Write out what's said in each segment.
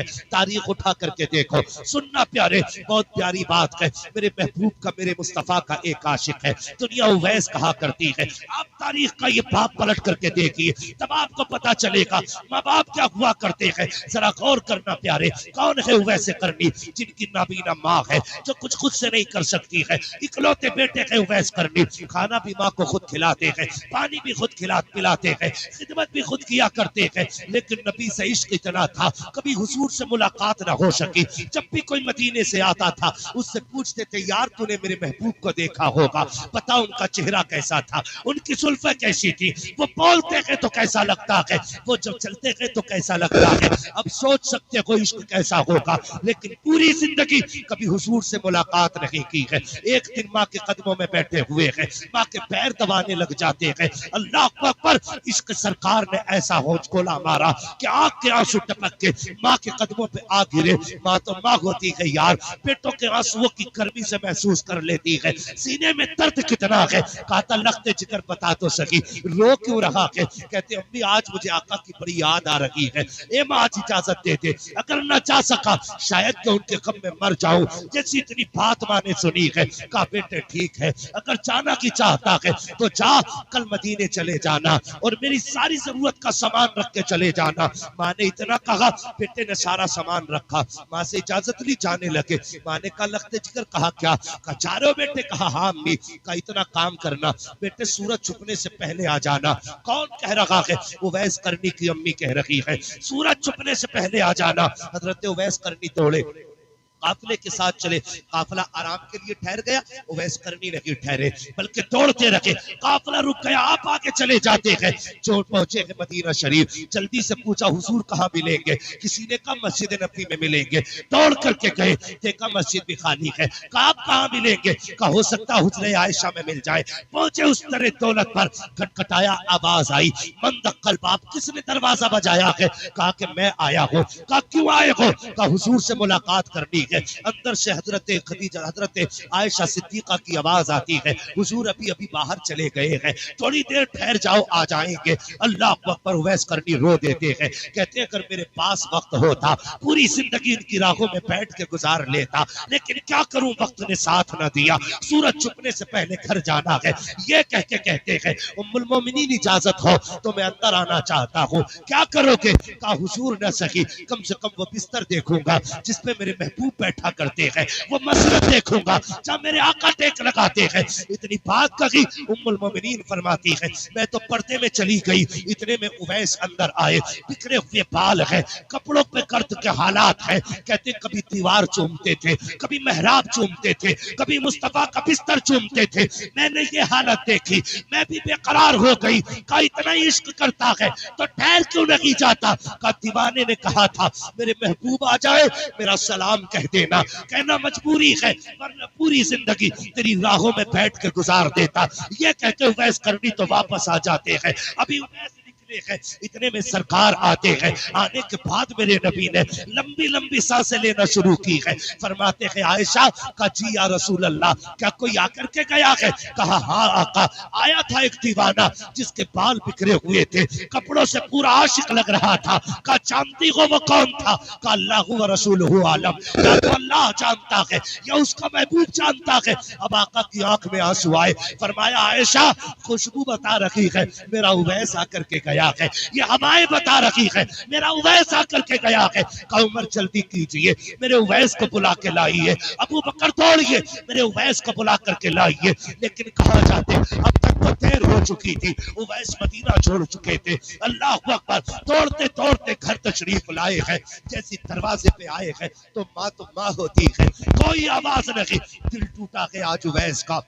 ہے، تاریخ اٹھا کر کے دیکھو۔ سننا پیارے، بہت پیاری بات ہے، میرے محبوب کا، میرے مصطفیٰ کا ایک عاشق ہے، دنیا اویس کہا کرتی ہے۔ آپ تاریخ کا یہ باب پلٹ کر کے دیکھیے، تب آپ کو پتا چلے گا ماں باپ کیا ہوا کرتے ہیں۔ ذرا غور کرنا پیارے، کون ہے اویس قرنی؟ جن کی نابینا ماں ہے، جو کچھ خود سے نہیں کر سکتی ہے، اکلوتے بیٹے ہے اویس قرنی، کھانا بھی ماں کو خود کھلاتے ہیں، پانی بھی خود پلاتے ہیں، خدمت بھی خود کیا کرتے ہیں، لیکن نبی سے عشق اتنا تھا، کبھی حضور سے ملاقات نہ ہو سکی۔ جب بھی کوئی مدینے سے آتا تھا، اس سے پوچھتے تھے یار تو نے میرے محبوب کو دیکھا ہوگا، بتا ان کا چہرہ کیسا تھا، ان کی زلفیں کیسی تھی، وہ بولتے ہیں تو کیسا لگتا ہے، وہ جب چلتے ہیں تو کیسا لگتا ہے۔ اب سوچ سکتے ہو عشق کیسا ہوگا، لیکن پوری زندگی کبھی حضور سے ملاقات نہیں کی ہے۔ ایک دن ماں کے قدموں میں بیٹھے ہوئے ہیں، ماں کے پیر دبانے لگ جاتے ہیں، اللہ اکبر، عشق سرکار نے ایسا ہونچ کولا مارا کہ آنکھ کے آنسو ٹپک کے ماں کے قدموں پہ آ گرے۔ ماں تو ماں ہوتی ہے یار، پیٹوں کے آنسوؤں کی گرمی سے محسوس کر لیتی ہے، سینے میں درد کتنا ہے۔ کہتا لخت جگر بتا تو سکی، رو کیوں رہا ہے؟ کہتے امی آج مجھے آقا کی بڑی یاد آ رہی ہے، اے ماں آج اجازت دے دے، اگر نہ جا سکا شاید کہ ان کے غم میں مر جاؤں۔ جیسی اتنی بات ماں نے سنی ہے، کہا بیٹے ٹھیک ہے، اگر جانا کی چاہتا ہے تو جا، کل مدینے چلے جانا اور میری ساری ضرورت کا سامان رکھ کے چلے جانا۔ ماں نے اتنا کہا، بیٹے نے سارا سامان رکھا، ماں سے اجازت لی، جانے لگے۔ ماں نے کہا لخت جگر، کہا کیا؟ کہا جا رہے ہو بیٹے؟ کہا ہاں امی۔ کہا اتنا کام کرنا بیٹے، سورج چھپنے سے پہلے آ جانا۔ کون کہہ رہا ہے؟ اویس قرنی کی امی کہہ رہی ہے، سورج چھپنے سے پہلے آ جانا۔ حضرت اویس قرنی دوڑے، قافلے کے ساتھ چلے، قافلہ آرام کے لیے ٹھہر گیا، اویس قرنی نہیں ٹھہرے بلکہ دوڑتے رکھے، قافلہ رک گیا، آپ آگے چلے جاتے ہیں۔ جو پہنچے ہیں مدینہ شریف، جلدی سے پوچھا حضور کہاں ملیں گے؟ کسی نے کہا مسجد نبی میں ملیں گے۔ دوڑ کر کے گئے، دیکھا مسجد بھی خالی ہے، کہا آپ کہاں ملیں گے؟ کہا ہو سکتا حجرہ عائشہ میں مل جائے۔ پہنچے اس در دولت پر، کھٹکھٹایا، آواز آئی، من دق الباب، کس نے دروازہ بجایا ہے؟ کہا کہ میں آیا ہوں۔ کہا کیوں آئے ہو؟ کہا حضور سے ملاقات کرنی ہے۔ اندر سے حضرت خدیجہ، حضرت عائشہ صدیقہ کی آواز آتی ہے، حضور ابھی باہر چلے گئے ہیں، تھوڑی دیر ٹھہر جاؤ، آ جائیں گے۔ اللہ اکبر، اویس قرنی رو دیتے ہیں، کہتے ہیں اگر میرے پاس وقت ہوتا پوری زندگی ان کی راہوں میں بیٹھ کے گزار لیتا، لیکن کیا کروں، وقت نے ساتھ نہ دیا، سورج چھپنے سے پہلے گھر جانا ہے۔ یہ کہہ کے کہتے ہیں ام المومنین اجازت ہو تو میں اندر آنا چاہتا ہوں۔ کیا کرو گے؟ کہا حضور نہ سکی، کم سے کم وہ بستر دیکھوں گا جس پہ میرے محبوب بیٹھا کرتے ہیں، وہ مسجد دیکھوں گا جہاں میرے آقا ٹیک لگاتے ہیں۔ اتنی بات کہی، ام المومنین فرماتی ہے میں تو پردے میں چلی گئی، اتنے میں اویس اندر آئے، بکھرے ہوئے بال ہیں، کپڑوں پہ گرد کے حالات ہیں، کہتے کبھی دیوار چومتے تھے، کبھی محراب چومتے تھے، کبھی مصطفیٰ کا بستر چومتے تھے۔ میں نے یہ حالت دیکھی، میں بھی بے قرار ہو گئی، کہا اتنا عشق کرتا ہے تو ٹھہر کیوں نہیں جاتا؟ کہا دیوانے نے کہا تھا میرے محبوب آ جائے میرا سلام کہہ دینا، کہنا مجبوری ہے ورنہ پوری زندگی تیری راہوں میں بیٹھ کے گزار دیتا۔ یہ کہتے اویس قرنی تو واپس آ جاتے ہیں، ابھی اویس اتنے میں سرکار آتے ہیں۔ آنے کے بعد میرے نبی نے لمبی لمبی سانسیں لینا شروع کی ہے، فرماتے ہیں عائشہ کا جی یا رسول اللہ کیا کوئی آ کر کے گیا ہے؟ کہا ہاں آقا، آیا تھا ایک دیوانہ جس کے بال بکھرے ہوئے تھے، کپڑوں سے پورا عاشق لگ رہا تھا۔ کہا جانتی ہو وہ کون تھا؟ کہا اللہ و رسولہ عالم، یا تو اللہ جانتا ہے یا اس کا محبوب جانتا ہے۔ اب آقا کی آنکھ میں آنسو آئے، فرمایا عائشہ خوشبو بتا رہی ہے میرا اویس آ کر کے گیا ہے، یہ ہوائیں بتا رہی ہے میرا اویس آ کر کے گیا ہے۔ کہا عمر جلدی کیجئے، میرے اویس کو بلا کے لائیے، ابو بکر دوڑیے میرے اویس کو بلا کر کے لائیے۔ لیکن کہاں جاتے، اب تک تو دیر ہو چکی تھی، اویس مدینہ چھوڑ چکے تھے۔ اللہ اکبر، دوڑتے دوڑتے گھر تشریف لائے ہیں، جیسی دروازے پہ آئے ہیں تو ماں ہوتی ہے، کوئی آواز نہیں، دل ٹوٹا ہے آج اویس کا۔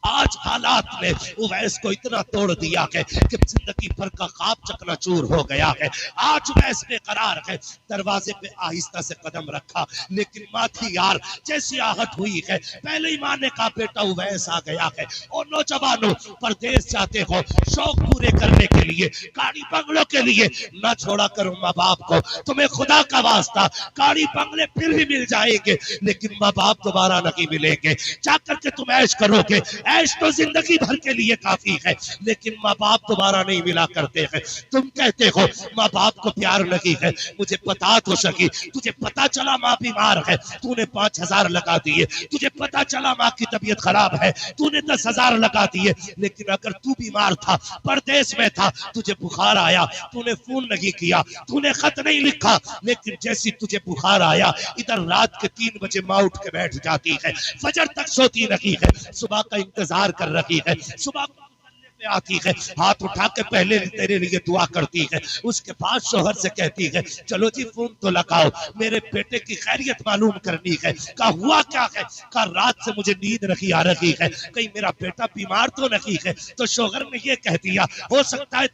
آج حالات نے اویس کو اتنا توڑ دیا ہے کہ زندگی بھر کا خواب چکنا چور ہو گیا ہے۔ آج اویس بے قرار ہے، دروازے پہ آہستہ سے قدم رکھا، لیکن ماں تھی یار، جیسی آہٹ ہوئی ہے پہلے ہی ماں نے کہا بیٹا اویس آ گیا ہے۔ اور نوجوانوں پردیس جاتے ہو شوق پورے کرنے کے لیے، گاڑی بنگلوں کے لیے، نہ چھوڑا کرو ماں باپ کو، تمہیں خدا کا واسطہ گاڑی بنگلے پھر بھی مل جائیں گے لیکن ماں باپ دوبارہ نہیں ملیں گے۔ جا کر کے تم عیش کرو گے، عیش تو زندگی بھر کے لیے کافی ہے، لیکن ماں باپ دوبارہ نہیں ملا کرتے ہیں۔ تم کہتے ہو ماں باپ کو پیار لگی ہے، مجھے بتا تو سکی، تجھے پتا چلا ماں بیمار ہے، تو نے 5,000 لگا دیے، تجھے پتا چلا ماں کی طبیعت خراب ہے، تو نے 10,000 لگا دیے، لیکن اگر تو بیمار تھا، پردیس میں تھا، تجھے بخار آیا، تو نے فون نہیں کیا، تو نے خط نہیں لکھا، لیکن جیسی تجھے بخار آیا، ادھر رات کے 3 بجے ماں اٹھ کے بیٹھ جاتی ہے، فجر تک سوتی رہی ہے، صبح کا انتظار کر رہی ہے، صبح پہ آتی ہے، ہاتھ اٹھا کے پہلے تیرے لیے دعا کرتی ہے، اس کے بعد شوہر سے کہتی ہے چلو جی فون تو لگاؤ، میرے بیٹے کی خیریت معلوم کرنی ہے، کہا ہوا کیا ہے، کہا رات سے مجھے نیند نہیں آ رہی ہے، کہیں میرا بیٹا بیمار تو نہیں ہے، تو شوہر نے یہ کہہ دیا ہو سکتا ہے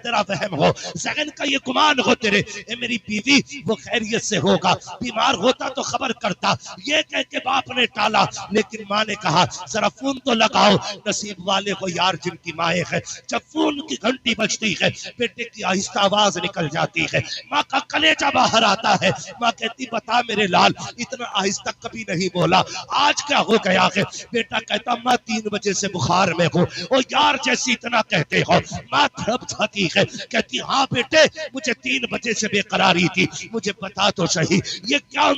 تیرا وہم ہو، ذہن کا یہ گمان ہو تیرے، اے میری بیوی وہ خیریت سے ہوگا، بیمار ہوتا تو خبر کرتا، یہ کہہ کے باپ نے ٹالا، لیکن ماں نے کہا ذرا فون تو لگاؤ، نصیب والے کو یار جن کی مائیں ہے، جب فون کی گھنٹی بجتی ہے، بیٹے کی آہستہ آواز نکل جاتی ہے، ماں کا کلیجہ باہر آتا ہے، ماں کہتی بتا میرے لال اتنا آہستہ کبھی نہیں بولا، آج کیا ہو گیا ہے، بیٹا کہتا ماں 3 بجے سے بخار میں ہوں، او یار جیسی اتنا کہتے ہو، ماں تھڑپ جاتی ہے، کہتی ہاں بیٹے مجھے 3 بجے سے بے قراری تھی، مجھے بتا تو صحیح یہ کون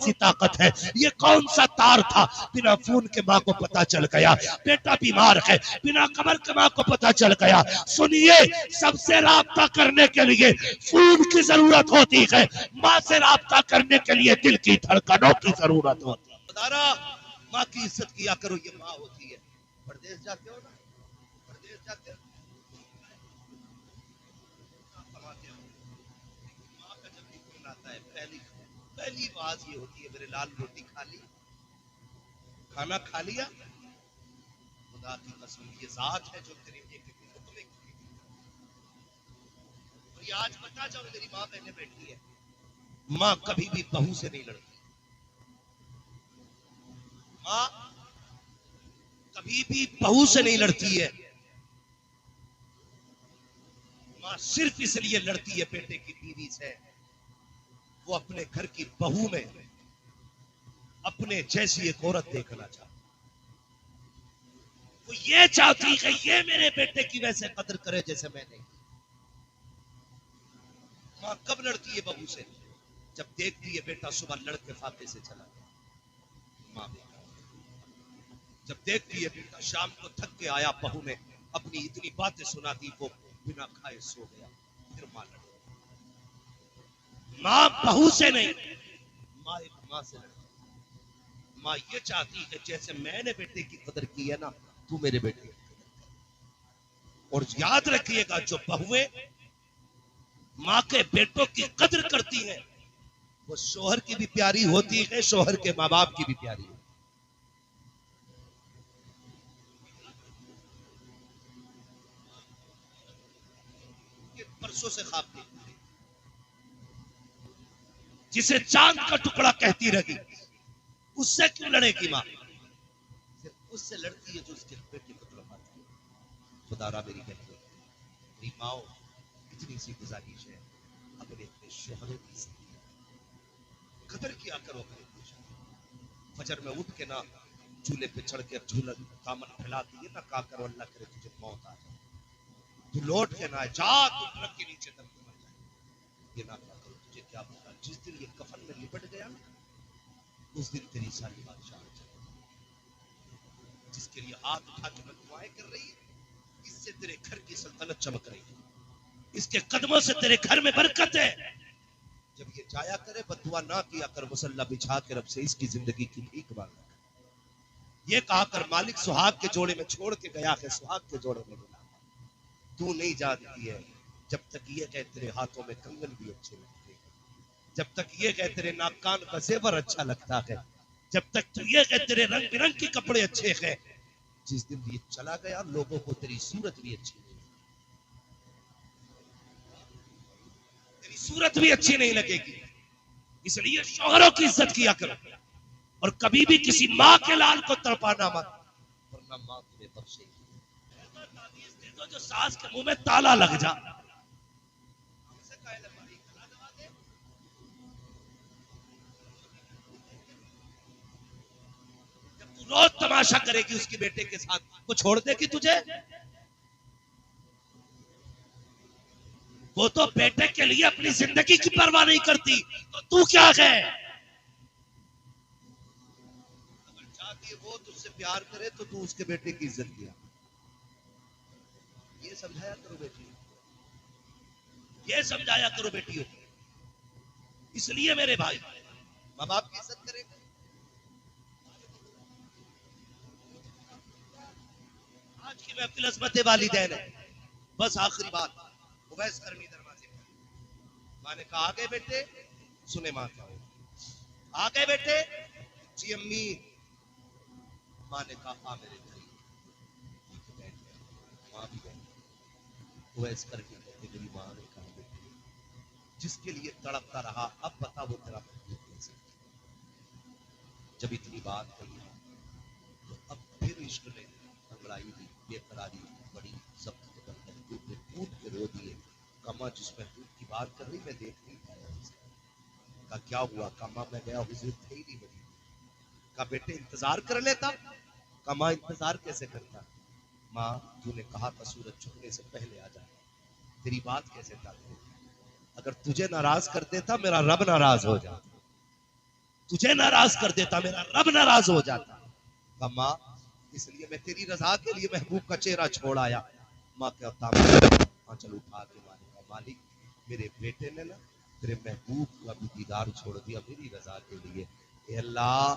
سی طاقت ہے، یہ کون سا تار تھا، بنا فون کے ماں کو پتا چل گیا، بیٹا بیمار ہے، بنا خبر کے ماں کو پتا چل گیا، سنیے سب سے رابطہ کرنے کے لیے فون کی ضرورت ہوتی ہے، ماں سے رابطہ کرنے کے لیے دل کی دھڑکنوں کی ضرورت ہوتی ہے۔ خدارا ماں کی عزت کیا کرو، یہ ماں ہوتی ہے۔ پردیس جاتے ہو نا، پردیس جاتے ہو کماتے ہو، ماں کا جب بھی فون آتا ہے پہلی بات یہ ہوتی ہے میرے لال روٹی کھا لی، کھانا کھا لیا، خدا کی قسم یہ ذات ہے جو تیرے ایک تمہیں، اور یہ آج بتا جاؤ میری ماں پہلے بیٹھی ہے، ماں کبھی بھی بہو سے نہیں لڑتی، ماں کبھی بھی بہو سے نہیں لڑتی ہے، ماں صرف اس لیے لڑتی ہے بیٹے کی بیوی سے، وہ اپنے گھر کی بہو میں اپنے جیسی ایک عورت دیکھنا چاہتی، وہ یہ چاہتی ہے یہ میرے بیٹے کی ویسے قدر کرے جیسے میں نے۔ ماں کب لڑتی ہے بہو سے؟ جب دیکھتی ہے بیٹا صبح لڑکے فاقے سے چلا گیا، ماں جب دیکھتی ہے بیٹا شام کو تھک کے آیا، بہو نے اپنی اتنی باتیں سنا دی، وہ بنا کھائے سو گیا، پھر ماں لڑتی، ماں بہو سے نہیں، ماں ایک ماں سے لڑتی، ماں یہ چاہتی ہے جیسے میں نے بیٹے کی قدر کی ہے نا تو میرے بیٹے کی قدر کر، اور یاد رکھیے گا جو بہویں ماں کے بیٹوں کی قدر کرتی ہیں وہ شوہر کی بھی پیاری ہوتی ہے، شوہر کے ماں باپ کی بھی پیاری ہوتی ہے۔ پرسوں سے خواب دیکھتی ہے، جسے چاند کا ٹکڑا کہتی رہی، اس سے کیوں لڑے گی ماں؟ صرف اس سے لڑتی ہے جو اس کے بیٹے کو تڑپاتی ہے۔ خدا را میری بہنوں، میری ماؤں، اتنی سی گزارش ہے اپنے شوہروں کی زندگی قدر کیا کرو، اپنے فجر میں اٹھ کے نہ چولہے پہ چڑھ کے جھولا دامن پھیلاتی ہے نہ کہا کرو اللہ کرے تجھے موت آ جائے، تو لوٹ کے نہ جا تو ٹرک کے نیچے دب کے مر جائے، یہ نہ کہا کرو، تجھے کیا پتا جس دن یہ کفن میں لپٹ گیا نا اس دن تیری ساری بادشاہ آ جائے، جس کے لیے ہاتھ اٹھا کے میں دعائیں کر رہی ہے، اس سے تیرے گھر کی سلطنت چمک رہی ہے، اس کے قدموں سے تیرے گھر میں برکت ہے، جب یہ جایا کرے بد دعا نہ کیا کر، مصلی بچھا کے رب سے اس کی زندگی کی بھیک مانگا کر، یہ کہا کر مالک سہاگ کے جوڑے میں چھوڑ کے گیا ہے، سہاگ کے جوڑے میں ملا تو نہیں جانتی ہے، جب تک یہ کہ تیرے ہاتھوں میں کنگن بھی اچھے لگتے ہیں، جب تک یہ کہ تیرے ناک کان کا زیور اچھا لگتا ہے، جب تک تو یہ کہ تیرے رنگ برنگ کے کپڑے اچھے ہیں، جس دن یہ چلا گیا لوگوں کو تیری صورت بھی اچھی نہیں لگے، تیری صورت بھی اچھی نہیں لگے گی، اس لیے شوہروں کی عزت کیا کرو، اور کبھی بھی کسی ماں کے لال کو تڑپانا مت، ورنہ ماں تمہیں بخشے گی۔ تعویذ دے دو جو ساس کے منہ میں تالا لگ جا، جب تو روز تماشا کرے گی اس کے بیٹے کے ساتھ، وہ چھوڑ دے گی تجھے؟ وہ تو بیٹے کے لیے اپنی زندگی کی پرواہ نہیں کرتی، تو کیا ہے؟ اگر چاہتی ہے وہ تجھ سے پیار کرے تو اس کے بیٹے کی عزت کیا. یہ سمجھایا کرو بیٹی، یہ سمجھایا کرو بیٹیوں. اس لیے میرے بھائی ماں باپ کی عزت کرے گا. آج کی محفل عظمت والدین ہے. بس آخری بات، اویس کرنی دروازے پر. ماں نے کہا آگے بیٹے، سنے ماں کیا ہو. آگے بیٹے، جی امی. ماں نے کہا آ میرے گھر. ماں بھی گئی. اویس کرنی کہتے میری ماں نے کہا بیٹے جس کے لیے تڑپتا رہا اب بتا وہ تیرا محبوب کیسے. جب اتنی بات کہی تو اب پھر عشق نے انگڑائی دی، بے قراری بڑی ضبط کے بندر ٹوٹ کے رو دیے. کما جس محبوب کی بات کر رہی میں دیکھ نہیں پایا اسے. کہا کیا ہوا؟ کما میں گیا حضور تھے ہی نہیں بنی. کہا بیٹے انتظار کر لیتا. کما انتظار کیسے کرتا؟ ماں تو نے کہا تھا سورج چھپنے سے پہلے آ جانا، تیری بات کیسے ٹالتے؟ اگر تجھے ناراض کر دیتا میرا رب ناراض ہو جاتا، تجھے ناراض کر دیتا میرا رب ناراض ہو جاتا. کہا ماں اس لیے میں تیری رضا کے لیے محبوب کا چہرہ چھوڑ آیا. ماں کہتا چل اٹھا کے مانے کا مالک میرے بیٹے نے نا تیرے محبوب کا بھی دیدار چھوڑ دیا میری رضا کے لیے. اے اللہ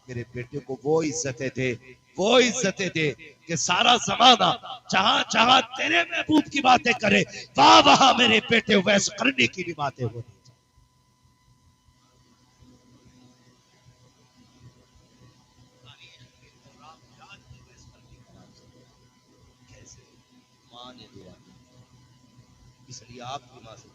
میرے بیٹے کو وہ عزتیں دے، وہ عزتیں دے کہ سارا زمانہ جہاں جہاں تیرے محبوب کی باتیں کرے وہاں میرے بیٹے اویس کرنی کی بھی باتیں ہو. کیسے ماں نے دعا کی. اس لیے آپ کی ماں سے